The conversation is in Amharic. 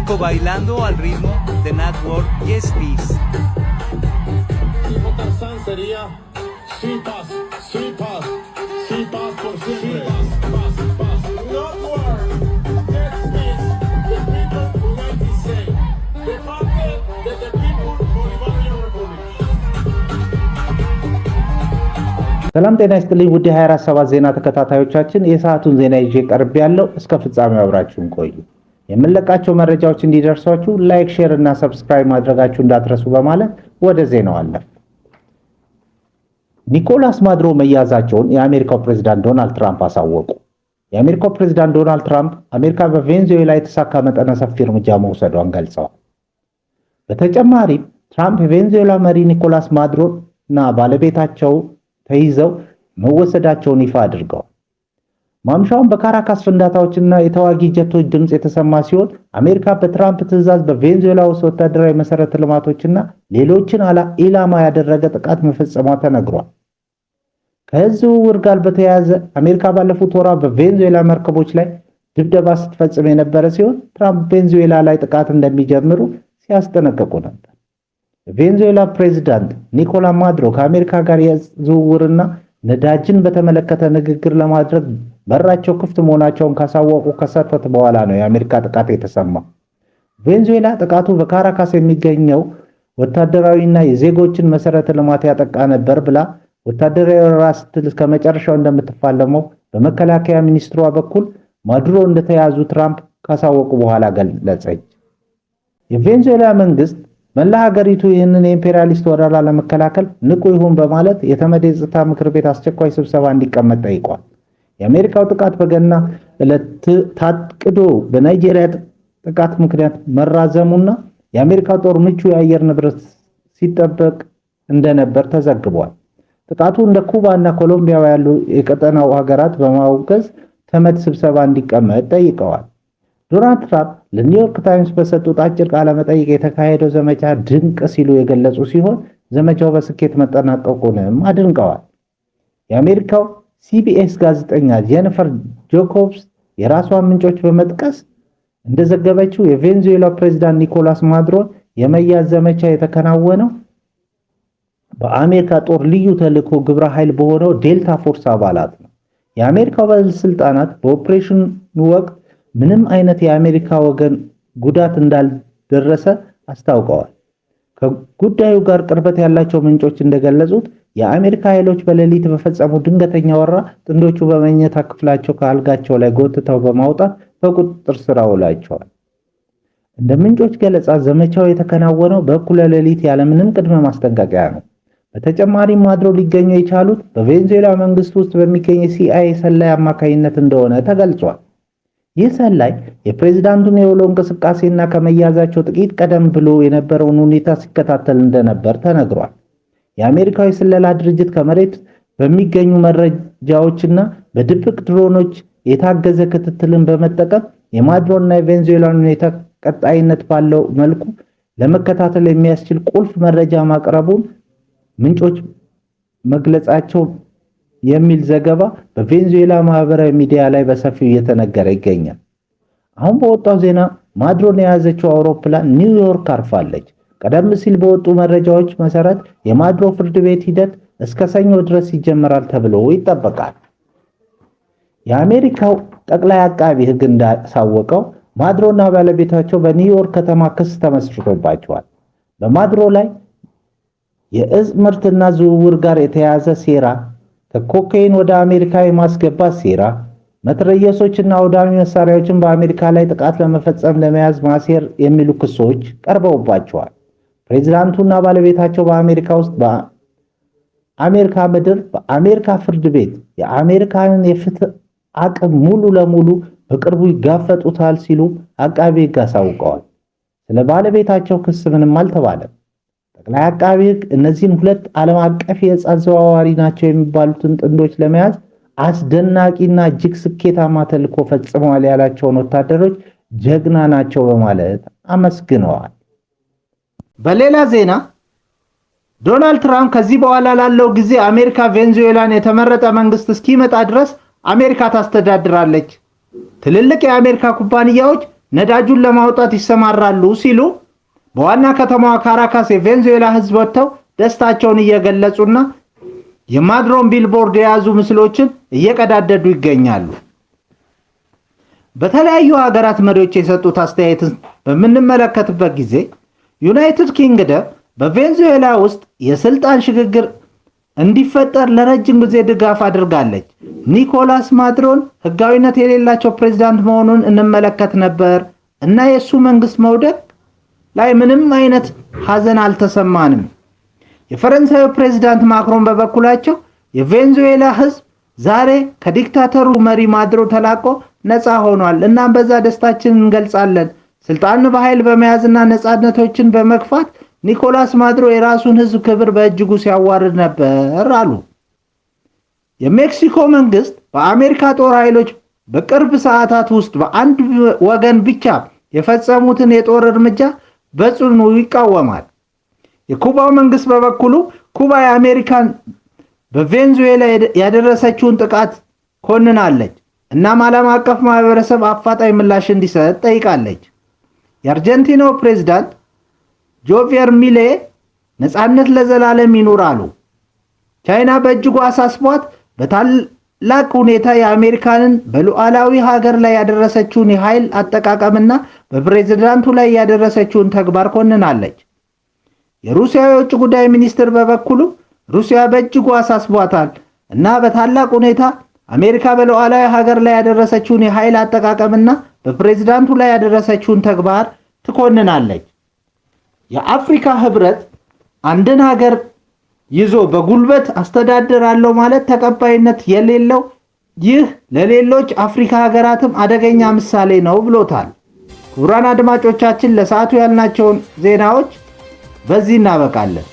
México bailando al ritmo de Network Yes Peace. Tipo Tarzán sería sí paz, sí paz, sí paz por siempre. Paz, paz. Network Yes Peace. The people United States. The parte de the people Bolivarian Republic. ሰላም ጤና ይስጥልኝ ውድ 24/7 ዜና ተከታታዮቻችን የሰዓቱን ዜና ይዤ ቀርብ ያለው እስከ ፍጻሜው አብራችሁን ቆዩ። የምንለቃቸው መረጃዎች እንዲደርሷችሁ ላይክ፣ ሼር እና ሰብስክራይብ ማድረጋችሁ እንዳትረሱ በማለት ወደ ዜናው አለፍ። ኒኮላስ ማዱሮ መያዛቸውን የአሜሪካው ፕሬዝዳንት ዶናልድ ትራምፕ አሳወቁ። የአሜሪካው ፕሬዝዳንት ዶናልድ ትራምፕ አሜሪካ በቬንዙዌላ የተሳካ መጠነ ሰፊ እርምጃ መውሰዷን ገልጸዋል። በተጨማሪም ትራምፕ የቬንዙዌላ መሪ ኒኮላስ ማዱሮ እና ባለቤታቸው ተይዘው መወሰዳቸውን ይፋ አድርገዋል። ማምሻውን በካራካስ ፍንዳታዎችና የተዋጊ ጀቶች ድምጽ የተሰማ ሲሆን አሜሪካ በትራምፕ ትዕዛዝ በቬንዙዌላ ውስጥ ወታደራዊ መሰረተ ልማቶችና ሌሎችን ኢላማ ያደረገ ጥቃት መፈጸሟ ተነግሯል። ከህዝብ ዝውውር ጋር በተያያዘ አሜሪካ ባለፉት ወራት በቬንዙዌላ መርከቦች ላይ ድብደባ ስትፈጽም የነበረ ሲሆን ትራምፕ ቬንዙዌላ ላይ ጥቃት እንደሚጀምሩ ሲያስጠነቅቁ ነበር። የቬንዙዌላ ፕሬዝዳንት ኒኮላስ ማዱሮ ከአሜሪካ ጋር የዝውውርና ነዳጅን በተመለከተ ንግግር ለማድረግ በራቸው ክፍት መሆናቸውን ካሳወቁ ከሰዓታት በኋላ ነው የአሜሪካ ጥቃት የተሰማው። ቬንዙዌላ ጥቃቱ በካራካስ የሚገኘው ወታደራዊና የዜጎችን መሰረተ ልማት ያጠቃ ነበር ብላ ወታደራዊ ራስ ስትል ከመጨረሻው እንደምትፋለመው በመከላከያ ሚኒስትሯ በኩል ማዱሮ እንደተያዙ ትራምፕ ካሳወቁ በኋላ ገለጸች። የቬንዙዌላ መንግስት መላ ሀገሪቱ ይህንን የኢምፔሪያሊስት ወረራ ለመከላከል ንቁ ይሁን በማለት የተመድ የጸጥታ ምክር ቤት አስቸኳይ ስብሰባ እንዲቀመጥ ጠይቋል። የአሜሪካው ጥቃት በገና ዕለት ታቅዶ በናይጄሪያ ጥቃት ምክንያት መራዘሙና የአሜሪካ ጦር ምቹ የአየር ንብረት ሲጠበቅ እንደነበር ተዘግቧል። ጥቃቱ እንደ ኩባ እና ኮሎምቢያ ያሉ የቀጠናው ሀገራት በማውገዝ ተመድ ስብሰባ እንዲቀመጥ ጠይቀዋል። ዶናልድ ትራምፕ ለኒውዮርክ ታይምስ በሰጡት አጭር ቃለ መጠይቅ የተካሄደው ዘመቻ ድንቅ ሲሉ የገለጹ ሲሆን ዘመቻው በስኬት መጠናቀቁንም አድንቀዋል። የአሜሪካው ሲቢኤስ ጋዜጠኛ ጄኒፈር ጃኮብስ የራሷን ምንጮች በመጥቀስ እንደዘገበችው የቬንዙዌላ ፕሬዝዳንት ኒኮላስ ማዱሮ የመያዝ ዘመቻ የተከናወነው በአሜሪካ ጦር ልዩ ተልዕኮ ግብረ ኃይል በሆነው ዴልታ ፎርስ አባላት ነው። የአሜሪካው ባለስልጣናት በኦፕሬሽኑ ወቅት ምንም አይነት የአሜሪካ ወገን ጉዳት እንዳልደረሰ አስታውቀዋል። ከጉዳዩ ጋር ቅርበት ያላቸው ምንጮች እንደገለጹት የአሜሪካ ኃይሎች በሌሊት በፈጸሙ ድንገተኛ ወረራ ጥንዶቹ በመኝታ ክፍላቸው ከአልጋቸው ላይ ጎትተው በማውጣት በቁጥጥር ስር አውለዋቸዋል። እንደ ምንጮች ገለጻ ዘመቻው የተከናወነው በእኩለ ሌሊት ያለምንም ቅድመ ማስጠንቀቂያ ነው። በተጨማሪም ማዱሮ ሊገኙ የቻሉት በቬንዙዌላ መንግስት ውስጥ በሚገኝ ሲአይኤ ሰላይ አማካኝነት እንደሆነ ተገልጿል። ይህ ሰላይ የፕሬዝዳንቱን የውሎ እንቅስቃሴና ከመያዛቸው ጥቂት ቀደም ብሎ የነበረውን ሁኔታ ሲከታተል እንደነበር ተነግሯል። የአሜሪካዊ ስለላ ድርጅት ከመሬት በሚገኙ መረጃዎችና በድብቅ ድሮኖች የታገዘ ክትትልን በመጠቀም የማዱሮና የቬንዙዌላን ሁኔታ ቀጣይነት ባለው መልኩ ለመከታተል የሚያስችል ቁልፍ መረጃ ማቅረቡን ምንጮች መግለጻቸው የሚል ዘገባ በቬንዙዌላ ማህበራዊ ሚዲያ ላይ በሰፊው እየተነገረ ይገኛል። አሁን በወጣው ዜና ማዱሮን የያዘችው አውሮፕላን ኒውዮርክ አርፋለች። ቀደም ሲል በወጡ መረጃዎች መሰረት የማዱሮ ፍርድ ቤት ሂደት እስከ ሰኞ ድረስ ይጀምራል ተብሎ ይጠበቃል። የአሜሪካው ጠቅላይ አቃቢ ሕግ እንዳሳወቀው ማዱሮና ባለቤታቸው በኒውዮርክ ከተማ ክስ ተመስርቶባቸዋል። በማዱሮ ላይ የእጽ ምርትና ዝውውር ጋር የተያያዘ ሴራ፣ ከኮካይን ወደ አሜሪካ የማስገባት ሴራ፣ መትረየሶችና አውዳሚ መሳሪያዎችን በአሜሪካ ላይ ጥቃት ለመፈጸም ለመያዝ ማሴር የሚሉ ክሶች ቀርበውባቸዋል። ፕሬዝዳንቱና ባለቤታቸው በአሜሪካ ውስጥ በአሜሪካ ምድር በአሜሪካ ፍርድ ቤት የአሜሪካንን የፍትህ አቅም ሙሉ ለሙሉ በቅርቡ ይጋፈጡታል ሲሉ አቃቤ ሕግ አሳውቀዋል። ስለ ባለቤታቸው ክስ ምንም አልተባለም። ጠቅላይ አቃቤ ሕግ እነዚህን ሁለት ዓለም አቀፍ የዕፅ አዘዋዋሪ ናቸው የሚባሉትን ጥንዶች ለመያዝ አስደናቂና እጅግ ስኬታማ ተልዕኮ ፈጽመዋል ያላቸውን ወታደሮች ጀግና ናቸው በማለት አመስግነዋል። በሌላ ዜና ዶናልድ ትራምፕ ከዚህ በኋላ ላለው ጊዜ አሜሪካ ቬንዙዌላን የተመረጠ መንግስት እስኪመጣ ድረስ አሜሪካ ታስተዳድራለች፣ ትልልቅ የአሜሪካ ኩባንያዎች ነዳጁን ለማውጣት ይሰማራሉ ሲሉ በዋና ከተማዋ ካራካስ የቬንዙዌላ ህዝብ ወጥተው ደስታቸውን እየገለጹና የማድሮን ቢልቦርድ የያዙ ምስሎችን እየቀዳደዱ ይገኛሉ። በተለያዩ ሀገራት መሪዎች የሰጡት አስተያየትን በምንመለከትበት ጊዜ ዩናይትድ ኪንግደም በቬንዙዌላ ውስጥ የስልጣን ሽግግር እንዲፈጠር ለረጅም ጊዜ ድጋፍ አድርጋለች። ኒኮላስ ማዱሮን ህጋዊነት የሌላቸው ፕሬዝዳንት መሆኑን እንመለከት ነበር እና የሱ መንግስት መውደቅ ላይ ምንም አይነት ሐዘን አልተሰማንም። የፈረንሳዩ ፕሬዝዳንት ማክሮን በበኩላቸው የቬንዙዌላ ህዝብ ዛሬ ከዲክታተሩ መሪ ማዱሮ ተላቆ ነፃ ሆኗል እና በዛ ደስታችንን እንገልጻለን። ስልጣንን በኃይል በመያዝና ነፃነቶችን በመግፋት ኒኮላስ ማዱሮ የራሱን ህዝብ ክብር በእጅጉ ሲያዋርድ ነበር አሉ። የሜክሲኮ መንግስት በአሜሪካ ጦር ኃይሎች በቅርብ ሰዓታት ውስጥ በአንድ ወገን ብቻ የፈጸሙትን የጦር እርምጃ በጽኑ ይቃወማል። የኩባው መንግስት በበኩሉ ኩባ የአሜሪካን በቬንዙዌላ ያደረሰችውን ጥቃት ኮንናለች እናም ዓለም አቀፍ ማህበረሰብ አፋጣኝ ምላሽ እንዲሰጥ ጠይቃለች። የአርጀንቲናው ፕሬዝዳንት ጆቪየር ሚሌይ ነፃነት ለዘላለም ይኑር አሉ። ቻይና በእጅጉ አሳስቧት በታላቅ ሁኔታ የአሜሪካንን በሉዓላዊ ሀገር ላይ ያደረሰችውን የኃይል አጠቃቀምና በፕሬዝዳንቱ ላይ ያደረሰችውን ተግባር ኮንናለች። የሩሲያ የውጭ ጉዳይ ሚኒስትር በበኩሉ ሩሲያ በእጅጉ አሳስቧታል እና በታላቅ ሁኔታ አሜሪካ በሉዓላዊ ሀገር ላይ ያደረሰችውን የኃይል አጠቃቀምና በፕሬዝዳንቱ ላይ ያደረሰችውን ተግባር ትኮንናለች። የአፍሪካ ህብረት አንድን ሀገር ይዞ በጉልበት አስተዳድራለሁ ማለት ተቀባይነት የሌለው ይህ ለሌሎች አፍሪካ ሀገራትም አደገኛ ምሳሌ ነው ብሎታል። ክቡራን አድማጮቻችን ለሰዓቱ ያልናቸውን ዜናዎች በዚህ እናበቃለን።